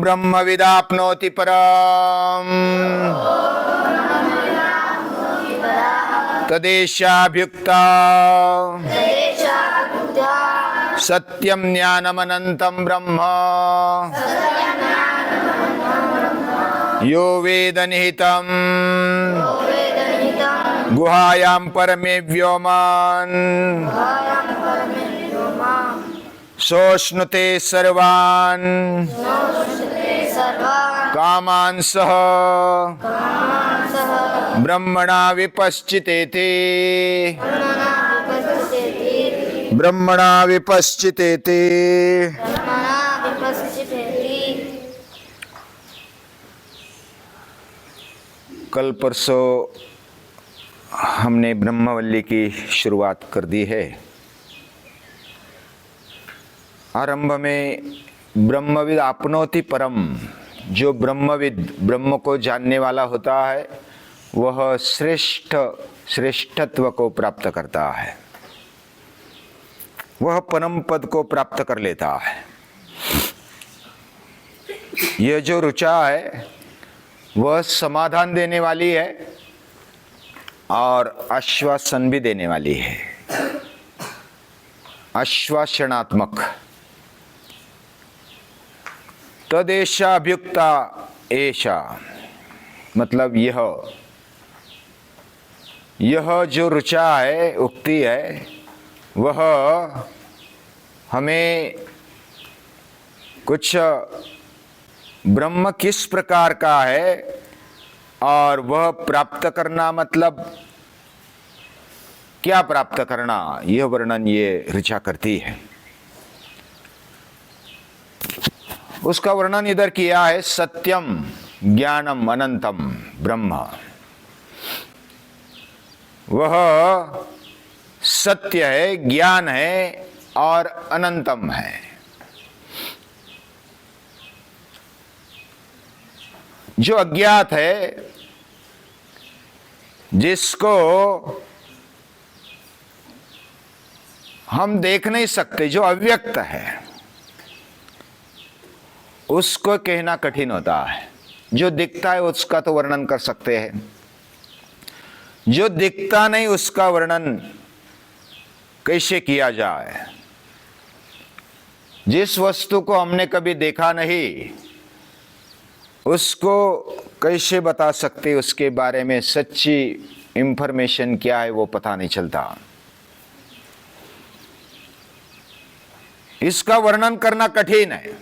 ब्रह्मविदाप्नोति परम् तदेशाभ्युक्ता सत्यं ज्ञानमनन्तं ब्रह्म यो वेद निहितं गुहायां परमे व्योमान् सोऽश्नुते सर्वान् कामान् सह ब्रह्मणा विपश्चितेति ब्रह्मणा विपश्चितेति। कल परसों हमने ब्रह्मवल्ली की शुरुआत कर दी है। आरंभ में ब्रह्मविद आपनोति परम, जो ब्रह्मविद ब्रह्म को जानने वाला होता है वह श्रेष्ठत्व को प्राप्त करता है, वह परम पद को प्राप्त कर लेता है। यह जो ऋचा है वह समाधान देने वाली है और आश्वासन भी देने वाली है, आश्वासनात्मक। तदेशाभ्युक्ता एषा मतलब यह जो ऋचा है, उक्ति है, वह हमें कुछ ब्रह्म किस प्रकार का है और वह प्राप्त करना मतलब क्या प्राप्त करना, यह वर्णन ये ऋचा करती है। उसका वर्णन इधर किया है, सत्यम ज्ञानम अनंतम ब्रह्म। वह सत्य है, ज्ञान है और अनंतम है। जो अज्ञात है, जिसको हम देख नहीं सकते, जो अव्यक्त है, उसको कहना कठिन होता है। जो दिखता है उसका तो वर्णन कर सकते हैं, जो दिखता नहीं उसका वर्णन कैसे किया जाए। जिस वस्तु को हमने कभी देखा नहीं उसको कैसे बता सकते, उसके बारे में सच्ची इंफॉर्मेशन क्या है वो पता नहीं चलता। इसका वर्णन करना कठिन है।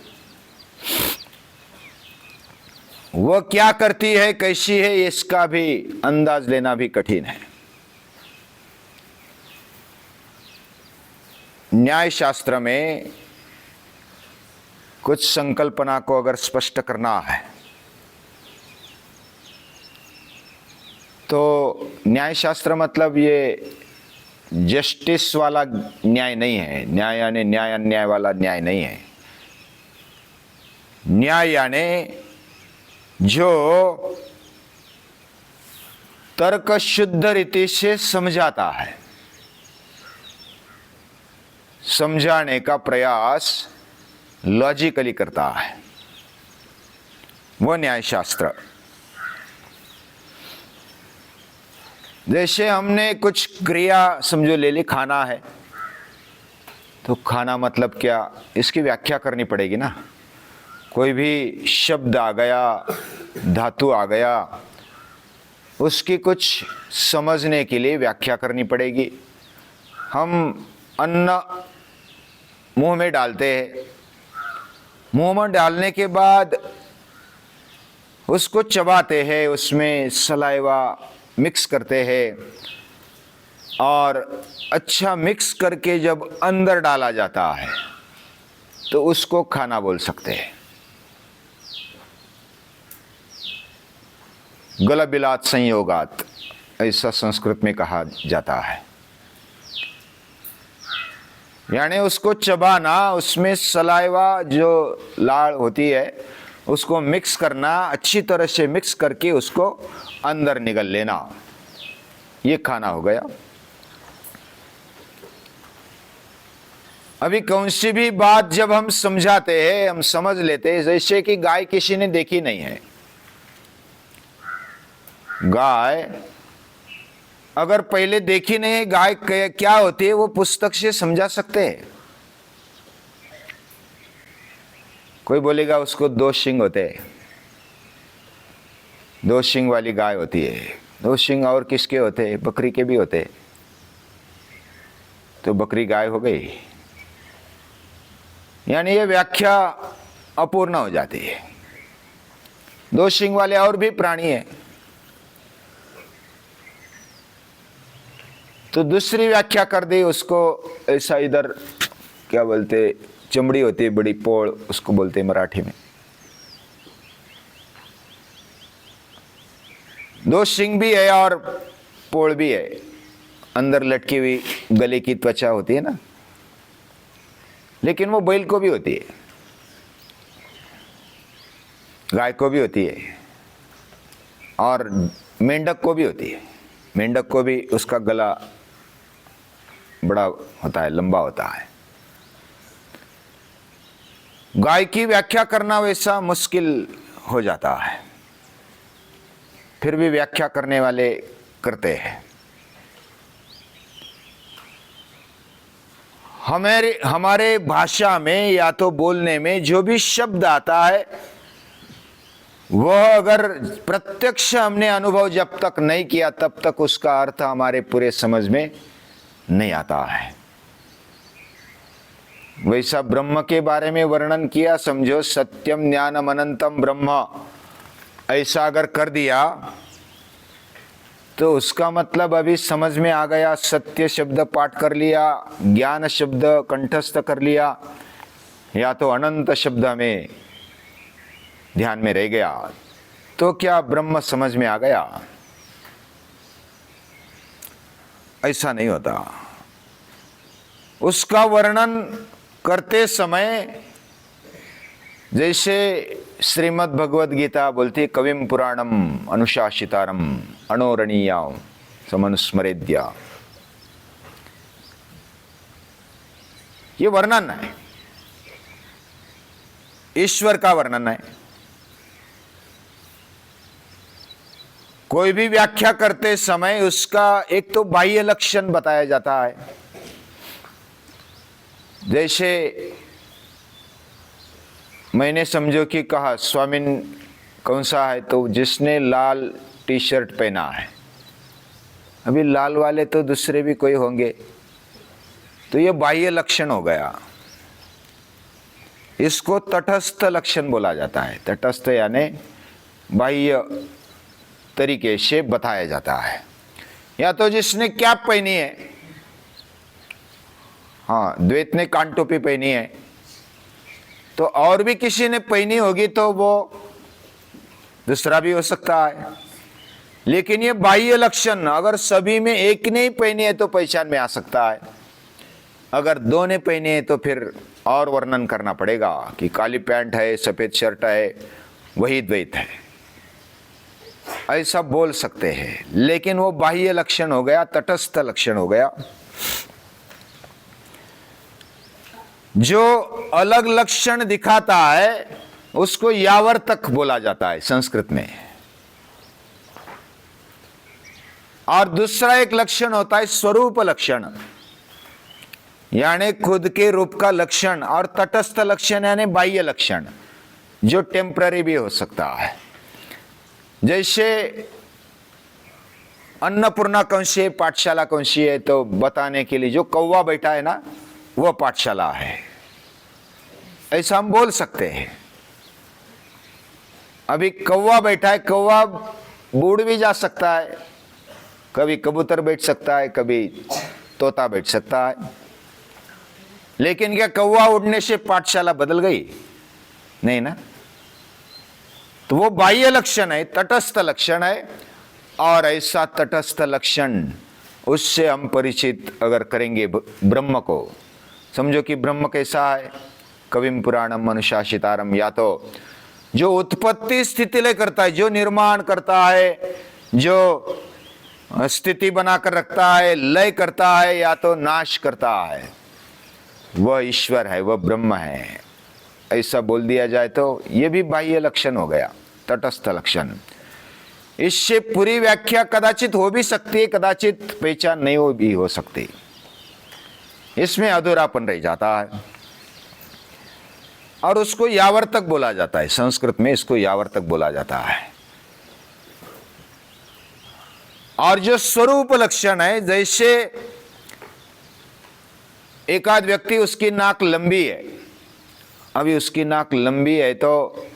वह क्या करती है, कैसी है, इसका भी अंदाज लेना भी कठिन है। न्याय शास्त्र में कुछ संकल्पना को अगर स्पष्ट करना है तो न्याय शास्त्र मतलब ये जस्टिस वाला न्याय नहीं है। न्याय यानी न्याय अन्याय वाला न्याय नहीं है। न्याय यानी जो तर्क शुद्ध रीति से समझाता है, समझाने का प्रयास लॉजिकली करता है, वो न्याय शास्त्र। जैसे हमने कुछ क्रिया समझो ले ली, खाना है तो खाना मतलब क्या, इसकी व्याख्या करनी पड़ेगी ना। कोई भी शब्द आ गया, धातु आ गया, उसकी कुछ समझने के लिए व्याख्या करनी पड़ेगी। हम अन्न मुंह में डालते हैं, मुंह में डालने के बाद उसको चबाते हैं, उसमें सलाइवा मिक्स करते हैं और अच्छा मिक्स करके जब अंदर डाला जाता है तो उसको खाना बोल सकते हैं। गलबिलात संयोगात ऐसा संस्कृत में कहा जाता है। यानी उसको चबाना, उसमें सलाइवा जो लाड़ होती है उसको मिक्स करना, अच्छी तरह से मिक्स करके उसको अंदर निगल लेना, ये खाना हो गया। अभी कौन सी भी बात जब हम समझाते हैं, हम समझ लेते हैं जैसे कि गाय किसी ने देखी नहीं है। गाय अगर पहले देखी नहीं है, गाय क्या होती है वो पुस्तक से समझा सकते हैं। कोई बोलेगा उसको दो सींग होते हैं, दो सींग वाली गाय होती है। दो सींग और किसके होते हैं? बकरी के भी होते हैं। तो बकरी गाय हो गई, यानी ये व्याख्या अपूर्ण हो जाती है। दो सींग वाले और भी प्राणी हैं। तो दूसरी व्याख्या कर दी उसको, ऐसा इधर क्या बोलते, चमड़ी होती है बड़ी, पोड़ उसको बोलते हैं मराठी में। दो सींग भी है और पोड़ भी है, अंदर लटकी हुई गले की त्वचा होती है ना, लेकिन वो बैल को भी होती है, गाय को भी होती है और मेंढक को भी होती है। मेंढक को भी उसका गला बड़ा होता है, लंबा होता है। गाय की व्याख्या करना वैसा मुश्किल हो जाता है, फिर भी व्याख्या करने वाले करते हैं। हमारे भाषा में या तो बोलने में जो भी शब्द आता है, वह अगर प्रत्यक्ष हमने अनुभव जब तक नहीं किया तब तक उसका अर्थ हमारे पूरे समझ में नहीं आता है। वैसा ब्रह्म के बारे में वर्णन किया, समझो सत्यम ज्ञानम अनंतम ब्रह्म, ऐसा अगर कर दिया तो उसका मतलब अभी समझ में आ गया। सत्य शब्द पाठ कर लिया, ज्ञान शब्द कंठस्थ कर लिया, या तो अनंत शब्द हमें ध्यान में रह गया, तो क्या ब्रह्म समझ में आ गया? ऐसा नहीं होता। उसका वर्णन करते समय जैसे श्रीमद् भगवद गीता बोलती है, कविम पुराणम अनुशासितारम अणोरणीयाम समनुस्मरेद्या। ये वर्णन है, ईश्वर का वर्णन है। कोई भी व्याख्या करते समय उसका एक तो बाह्य लक्षण बताया जाता है। जैसे मैंने समझो कि कहा स्वामिन कौन सा है, तो जिसने लाल टी शर्ट पहना है। अभी लाल वाले तो दूसरे भी कोई होंगे, तो ये बाह्य लक्षण हो गया। इसको तटस्थ लक्षण बोला जाता है। तटस्थ यानी बाह्य तरीके से बताया जाता है। या तो जिसने कैप पहनी है, हाँ द्वैत ने कान टोपी पहनी है, तो और भी किसी ने पहनी होगी तो वो दूसरा भी हो सकता है। लेकिन ये बाह्य लक्षण अगर सभी में एक ने ही पहनी है तो पहचान में आ सकता है। अगर दो ने पहनी है तो फिर और वर्णन करना पड़ेगा कि काली पैंट है, सफेद शर्ट है, वही द्वैत है, ऐसा बोल सकते हैं। लेकिन वो बाह्य लक्षण हो गया, तटस्थ लक्षण हो गया। जो अलग लक्षण दिखाता है उसको यावर्तक बोला जाता है संस्कृत में। और दूसरा एक लक्षण होता है स्वरूप लक्षण, यानी खुद के रूप का लक्षण। और तटस्थ लक्षण यानी बाह्य लक्षण, जो टेम्पररी भी हो सकता है। जैसे अन्नपूर्णा कौन सी है, पाठशाला कौन सी है, तो बताने के लिए जो कौवा बैठा है ना, वो पाठशाला है, ऐसा हम बोल सकते हैं। अभी कौवा बैठा है, कौवा उड़ भी जा सकता है, कभी कबूतर बैठ सकता है, कभी तोता बैठ सकता है। लेकिन क्या कौवा उड़ने से पाठशाला बदल गई? नहीं ना। तो वो बाह्य लक्षण है, तटस्थ लक्षण है। और ऐसा तटस्थ लक्षण उससे हम परिचित अगर करेंगे ब्रह्म को, समझो कि ब्रह्म कैसा है, कविम पुराणम अनुशासितारम, या तो जो उत्पत्ति स्थिति लय करता है, जो निर्माण करता है, जो स्थिति बनाकर रखता है, लय करता है, या तो नाश करता है, वह ईश्वर है, वह ब्रह्म है, ऐसा बोल दिया जाए तो यह भी बाह्य लक्षण हो गया, तटस्थ लक्षण। इससे पूरी व्याख्या कदाचित हो भी सकती है, कदाचित पहचान नहीं हो भी हो सकती, इसमें अधूरापन रह जाता है और उसको यावर्तक बोला जाता है। संस्कृत में इसको यावर्तक बोला जाता है। और जो स्वरूप लक्षण है, जैसे एकाध व्यक्ति उसकी नाक लंबी है, अभी उसकी नाक लंबी है तो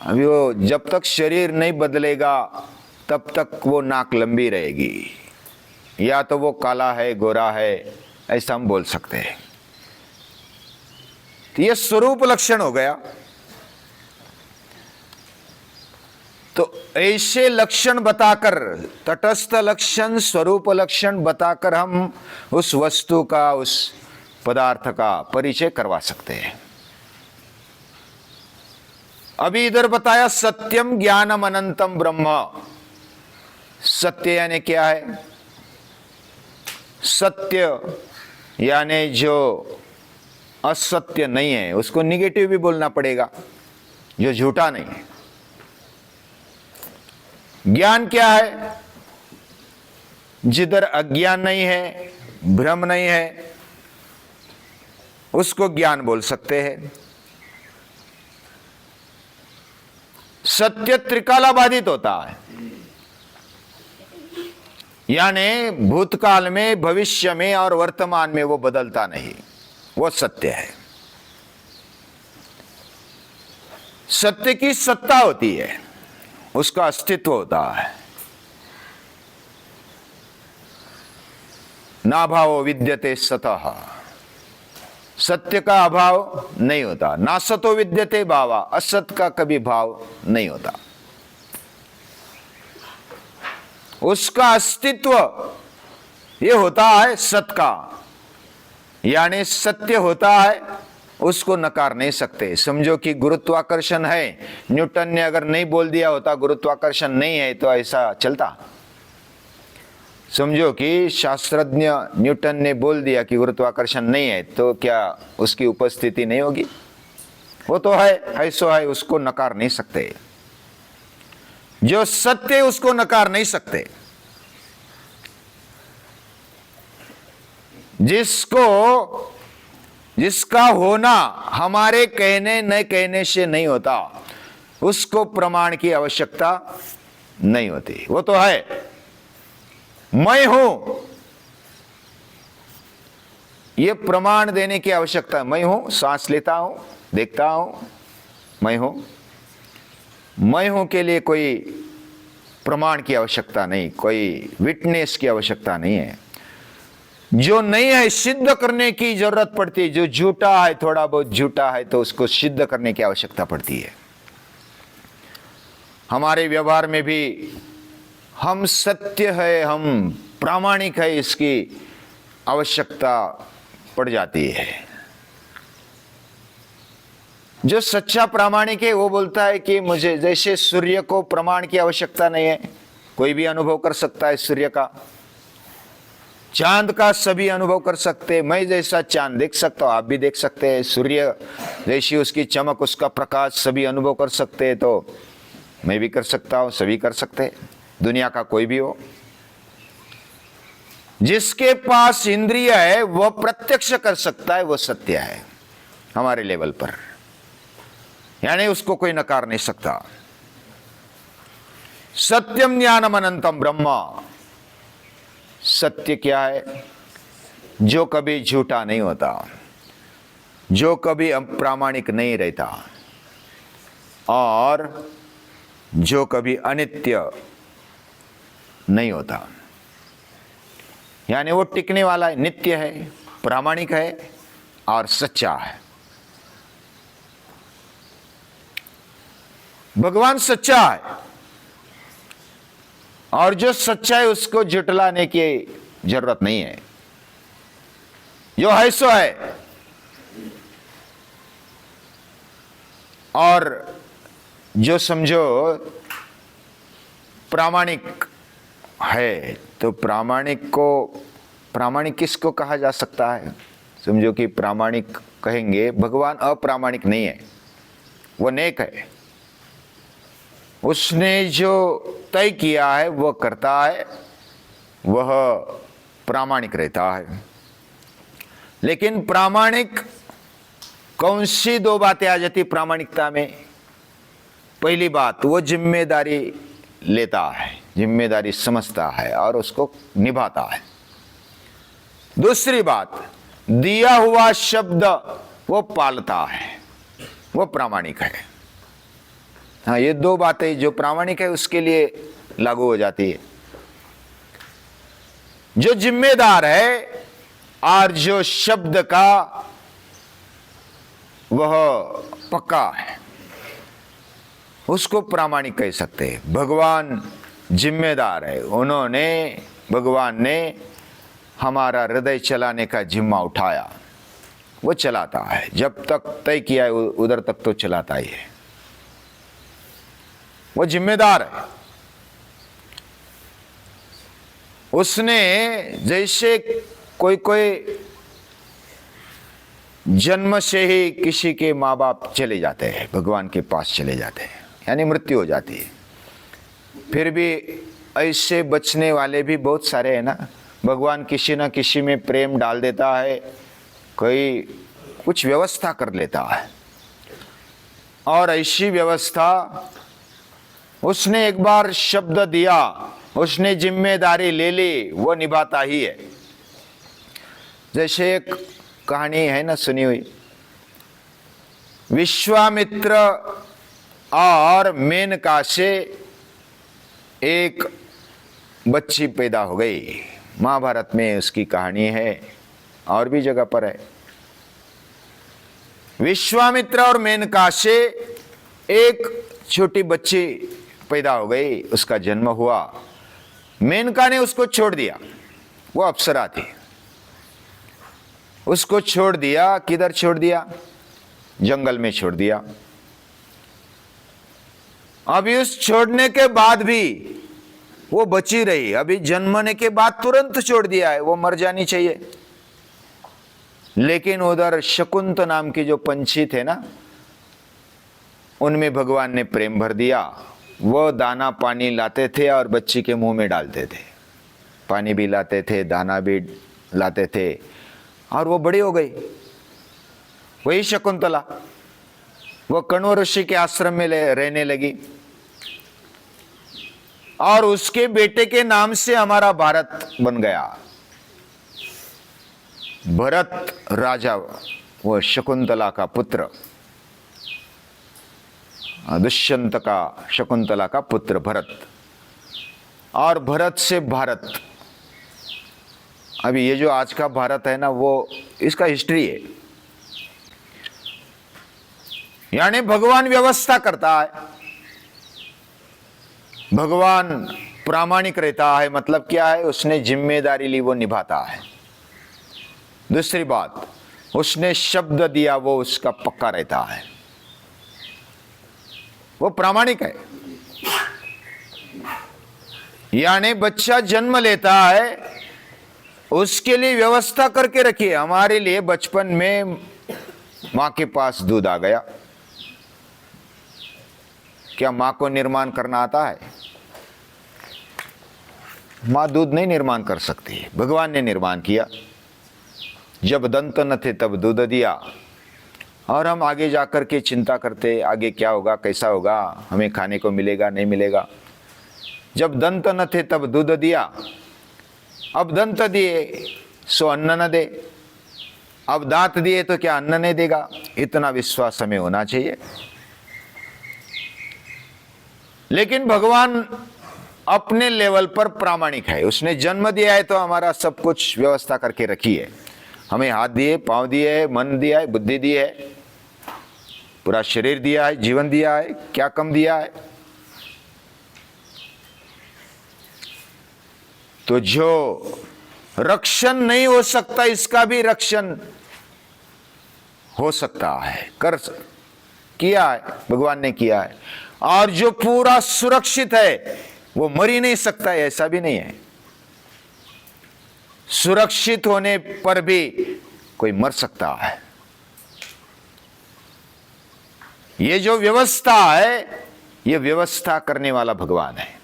अभी वो जब तक शरीर नहीं बदलेगा तब तक वो नाक लंबी रहेगी, या तो वो काला है, गोरा है, ऐसा हम बोल सकते हैं। तो ये स्वरूप लक्षण हो गया। तो ऐसे लक्षण बताकर, तटस्थ लक्षण, स्वरूप लक्षण बताकर हम उस वस्तु का, उस पदार्थ का परिचय करवा सकते हैं। अभी इधर बताया सत्यम ज्ञानम अनंतम ब्रह्म। सत्य यानी क्या है? सत्य यानी जो असत्य नहीं है, उसको निगेटिव भी बोलना पड़ेगा, जो झूठा नहीं है। ज्ञान क्या है? जिधर अज्ञान नहीं है, भ्रम नहीं है, उसको ज्ञान बोल सकते हैं। सत्य त्रिकालाबाधित होता है, यानी भूतकाल में, भविष्य में और वर्तमान में वो बदलता नहीं, वो सत्य है। सत्य की सत्ता होती है, उसका अस्तित्व होता है। नाभावो विद्यते सतः, सत्य का अभाव नहीं होता। नासतो विद्यते भावा, असत का कभी भाव नहीं होता। उसका अस्तित्व ये होता है सत का, यानी सत्य होता है, उसको नकार नहीं सकते। समझो कि गुरुत्वाकर्षण है, न्यूटन ने अगर नहीं बोल दिया होता गुरुत्वाकर्षण नहीं है तो ऐसा चलता? समझो कि शास्त्रज्ञ न्यूटन ने बोल दिया कि गुरुत्वाकर्षण नहीं है, तो क्या उसकी उपस्थिति नहीं होगी? वो तो है सो है, उसको नकार नहीं सकते। जो सत्य उसको नकार नहीं सकते। जिसका होना हमारे कहने न कहने से नहीं होता, उसको प्रमाण की आवश्यकता नहीं होती। वो तो है, मैं हूं, ये प्रमाण देने की आवश्यकता है। मैं हूं, सांस लेता हूं, देखता हूं, मैं हूं। मैं हूं के लिए कोई प्रमाण की आवश्यकता नहीं, कोई विटनेस की आवश्यकता नहीं है। जो नहीं है सिद्ध करने की जरूरत पड़ती है। जो झूठा है, थोड़ा बहुत झूठा है, तो उसको सिद्ध करने की आवश्यकता पड़ती है। हमारे व्यवहार में भी हम सत्य है, हम प्रामाणिक है, इसकी आवश्यकता पड़ जाती है। जो सच्चा प्रामाणिक है वो बोलता है कि मुझे, जैसे सूर्य को प्रमाण की आवश्यकता नहीं है, कोई भी अनुभव कर सकता है सूर्य का। चांद का सभी अनुभव कर सकते हैं। मैं जैसा चांद देख सकता हूं, आप भी देख सकते हैं। सूर्य जैसी उसकी चमक, उसका प्रकाश सभी अनुभव कर सकते हैं, तो मैं भी कर सकता हूं, सभी कर सकते हैं, दुनिया का कोई भी हो। जिसके पास इंद्रिय है वह प्रत्यक्ष कर सकता है, वो सत्य है हमारे लेवल पर, यानी उसको कोई नकार नहीं सकता। सत्यम ज्ञानम अनंतम ब्रह्म। सत्य क्या है? जो कभी झूठा नहीं होता, जो कभी अप्रामाणिक नहीं रहता, और जो कभी अनित्य नहीं होता, यानी वो टिकने वाला है, नित्य है, प्रामाणिक है और सच्चा है। भगवान सच्चा है, और जो सच्चा है उसको झुटलाने की जरूरत नहीं है। जो है सो है। और जो समझो प्रामाणिक है, तो प्रामाणिक किसको कहा जा सकता है? समझो कि प्रामाणिक कहेंगे, भगवान अप्रामाणिक नहीं है, वो नेक है। उसने जो तय किया है वह करता है, वह प्रामाणिक रहता है। लेकिन प्रामाणिक कौन सी दो बातें आ जाती प्रामाणिकता में? पहली बात, वो जिम्मेदारी लेता है, जिम्मेदारी समझता है और उसको निभाता है। दूसरी बात, दिया हुआ शब्द वो पालता है, वो प्रामाणिक है। हाँ, ये दो बातें जो प्रामाणिक है उसके लिए लागू हो जाती है। जो जिम्मेदार है और जो शब्द का वह पक्का है, उसको प्रामाणिक कह सकते हैं। भगवान जिम्मेदार है, भगवान ने हमारा हृदय चलाने का जिम्मा उठाया, वो चलाता है। जब तक तय किया है उधर तक तो चलाता ही है, वो जिम्मेदार है। उसने जैसे कोई जन्म से ही किसी के माँ बाप चले जाते हैं, भगवान के पास चले जाते हैं, यानी मृत्यु हो जाती है। फिर भी ऐसे बचने वाले भी बहुत सारे हैं ना। भगवान किसी न किसी में प्रेम डाल देता है, कोई कुछ व्यवस्था कर लेता है, और ऐसी व्यवस्था उसने एक बार शब्द दिया, उसने जिम्मेदारी ले ली, वो निभाता ही है। जैसे एक कहानी है ना सुनी हुई, विश्वामित्र और मेनका से एक बच्ची पैदा हो गई। महाभारत में उसकी कहानी है और भी जगह पर है। विश्वामित्र और मेनका से एक छोटी बच्ची पैदा हो गई, उसका जन्म हुआ। मेनका ने उसको छोड़ दिया, वो अप्सरा थी, उसको छोड़ दिया। किधर छोड़ दिया? जंगल में छोड़ दिया। अभी उस छोड़ने के बाद भी वो बची रही। अभी जन्मने के बाद तुरंत छोड़ दिया है, वो मर जानी चाहिए। लेकिन उधर शकुंत नाम की जो पंछी थे ना, उनमें भगवान ने प्रेम भर दिया। वो दाना पानी लाते थे और बच्ची के मुंह में डालते थे। पानी भी लाते थे, दाना भी लाते थे, और वो बड़ी हो गई। वही शकुंतला, वो कण्व ऋषि के आश्रम में रहने लगी, और उसके बेटे के नाम से हमारा भारत बन गया। भरत राजा, वो शकुंतला का पुत्र, दुष्यंत का शकुंतला का पुत्र भरत, और भरत से भारत। अभी ये जो आज का भारत है ना, वो इसका हिस्ट्री है। यानी भगवान व्यवस्था करता है, भगवान प्रामाणिक रहता है। मतलब क्या है? उसने जिम्मेदारी ली, वो निभाता है। दूसरी बात, उसने शब्द दिया, वो उसका पक्का रहता है, वो प्रामाणिक है। यानी बच्चा जन्म लेता है, उसके लिए व्यवस्था करके रखिए। हमारे लिए बचपन में मां के पास दूध आ गया, क्या मां को निर्माण करना आता है? मां दूध नहीं निर्माण कर सकती, भगवान ने निर्माण किया। जब दंत न थे तब दूध दिया, और हम आगे जाकर के चिंता करते, आगे क्या होगा, कैसा होगा, हमें खाने को मिलेगा नहीं मिलेगा। जब दंत न थे तब दूध दिया, अब दंत दिए सो अन्न न दे, अब दांत दिए तो क्या अन्न नहीं देगा? इतना विश्वास हमें होना चाहिए। लेकिन भगवान अपने लेवल पर प्रामाणिक है। उसने जन्म दिया है तो हमारा सब कुछ व्यवस्था करके रखी है। हमें हाथ दिए, पांव दिए है, मन दिया है, बुद्धि दी है, पूरा शरीर दिया है, जीवन दिया है, क्या कम दिया है? तो जो रक्षण नहीं हो सकता, इसका भी रक्षण हो सकता है, किया है, भगवान ने किया है। और जो पूरा सुरक्षित है, वो मर ही नहीं सकता है, ऐसा भी नहीं है। सुरक्षित होने पर भी कोई मर सकता है। ये जो व्यवस्था है, ये व्यवस्था करने वाला भगवान है।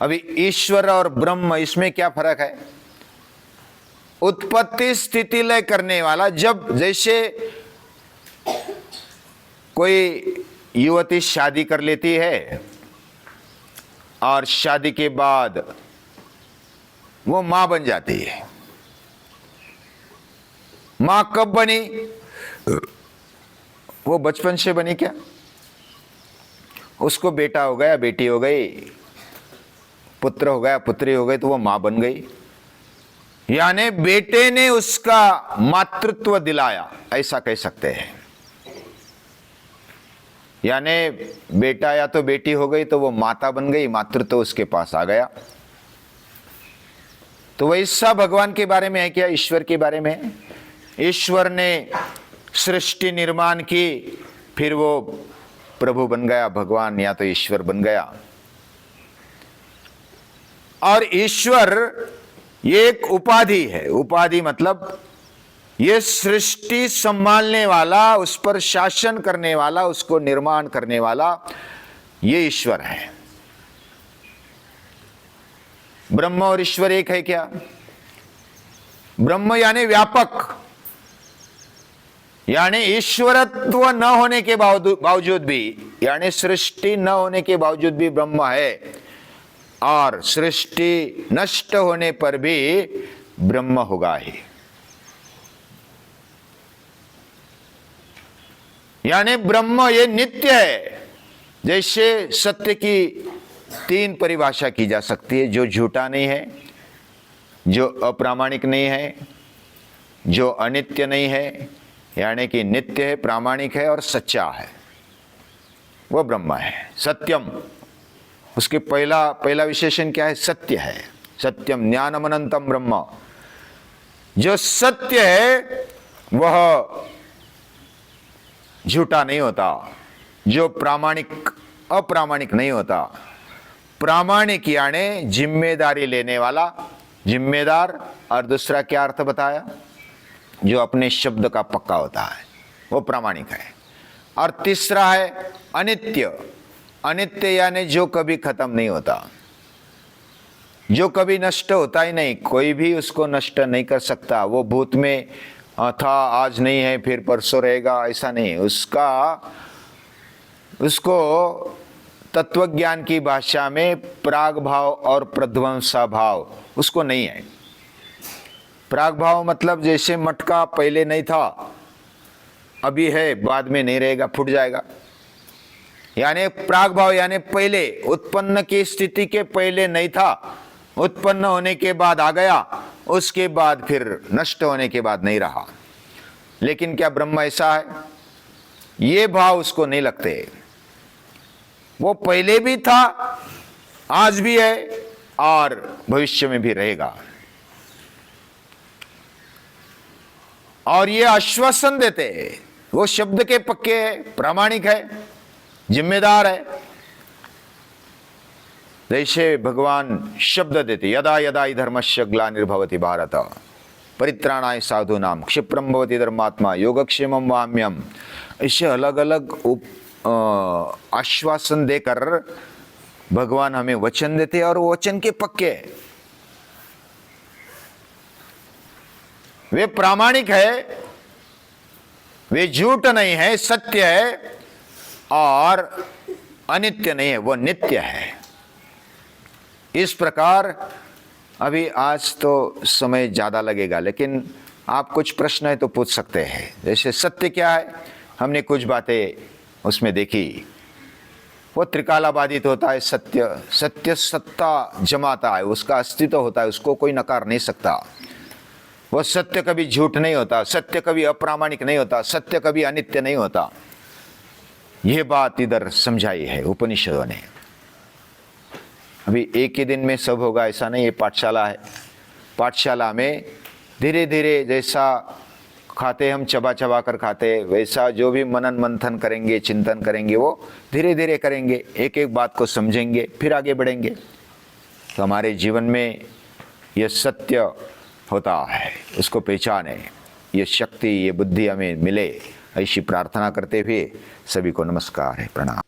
अभी ईश्वर और ब्रह्म, इसमें क्या फर्क है? उत्पत्ति स्थिति लय करने वाला, जब जैसे कोई युवती शादी कर लेती है और शादी के बाद वो मां बन जाती है। मां कब बनी? वो बचपन से बनी क्या? उसको बेटा हो गया, बेटी हो गई, पुत्र हो गया, पुत्री हो गई, तो वो मां बन गई। यानी बेटे ने उसका मातृत्व दिलाया, ऐसा कह सकते हैं। यानी बेटा या तो बेटी हो गई तो वो माता बन गई, मातृत्व उसके पास आ गया। तो वैसा भगवान के बारे में है क्या? ईश्वर के बारे में है। ईश्वर ने सृष्टि निर्माण की, फिर वो प्रभु बन गया, भगवान या तो ईश्वर बन गया। और ईश्वर ये एक उपाधि है। उपाधि मतलब ये सृष्टि संभालने वाला, उस पर शासन करने वाला, उसको निर्माण करने वाला, ये ईश्वर है। ब्रह्म और ईश्वर एक है क्या? ब्रह्म यानी व्यापक, यानी ईश्वरत्व न होने के बावजूद भी, यानी सृष्टि न होने के बावजूद भी ब्रह्म है, और सृष्टि नष्ट होने पर भी ब्रह्म होगा ही। यानी ब्रह्म ये नित्य है। जैसे सत्य की 3 परिभाषा की जा सकती है, जो झूठा नहीं है, जो अप्रामाणिक नहीं है, जो अनित्य नहीं है, यानी कि नित्य है, प्रामाणिक है और सच्चा है, वो ब्रह्म है। सत्यम, उसके पहला विशेषण क्या है? सत्य है। सत्यम ज्ञानम अनंतम ब्रह्म। जो सत्य है वह झूठा नहीं होता, जो प्रामाणिक अप्रामाणिक नहीं होता। प्रामाणिक यानी जिम्मेदारी लेने वाला, जिम्मेदार, और दूसरा क्या अर्थ बताया? जो अपने शब्द का पक्का होता है, वो प्रामाणिक है। और तीसरा है अनित्य। अनित्य यानी जो कभी खत्म नहीं होता, जो कभी नष्ट होता ही नहीं, कोई भी उसको नष्ट नहीं कर सकता। वो भूत में था, आज नहीं है, फिर परसों रहेगा, ऐसा नहीं। उसको तत्वज्ञान की भाषा में प्राग भाव और प्रध्वंसा भाव उसको नहीं है। प्राग भाव मतलब जैसे मटका पहले नहीं था, अभी है, बाद में नहीं रहेगा, फूट जाएगा। यानी प्राग भाव यानी पहले, उत्पन्न की स्थिति के पहले नहीं था, उत्पन्न होने के बाद आ गया, उसके बाद फिर नष्ट होने के बाद नहीं रहा। लेकिन क्या ब्रह्म ऐसा है? ये भाव उसको नहीं लगते। वो पहले भी था, आज भी है, और भविष्य में भी रहेगा। और ये आश्वासन देते हैं, वो शब्द के पक्के है, प्रामाणिक है, जिम्मेदार है। जैसे भगवान शब्द देते, यदा यदा हि धर्मस्य ग्लानिर्भवति भारत परित्राणाय साधूनां क्षिप्रं भवति धर्मात्मा योगक्षेमं वाम्यम। ऐसे अलग अलग आश्वासन देकर भगवान हमें वचन देते, और वो वचन के पक्के है, वे प्रामाणिक है, वे झूठ नहीं है, सत्य है, और अनित्य नहीं है, वो नित्य है। इस प्रकार अभी आज तो समय ज्यादा लगेगा, लेकिन आप कुछ प्रश्न है तो पूछ सकते हैं। जैसे सत्य क्या है, हमने कुछ बातें उसमें देखी। वो त्रिकालाबाधित होता है सत्य, सत्य सत्ता जमाता है, उसका अस्तित्व होता है, उसको कोई नकार नहीं सकता। वो सत्य कभी झूठ नहीं होता, सत्य कभी अप्रामाणिक नहीं होता, सत्य कभी अनित्य नहीं होता। यह बात इधर समझाई है उपनिषदों ने। अभी एक ही दिन में सब होगा ऐसा नहीं, ये पाठशाला है। पाठशाला में धीरे धीरे जैसा खाते हम चबा चबा कर खाते, वैसा जो भी मनन मंथन करेंगे, चिंतन करेंगे, वो धीरे धीरे करेंगे, एक एक बात को समझेंगे, फिर आगे बढ़ेंगे। तो हमारे जीवन में यह सत्य होता है, उसको पहचाने, ये शक्ति, ये बुद्धि हमें मिले, ऐसी प्रार्थना करते हुए सभी को नमस्कार है, प्रणाम।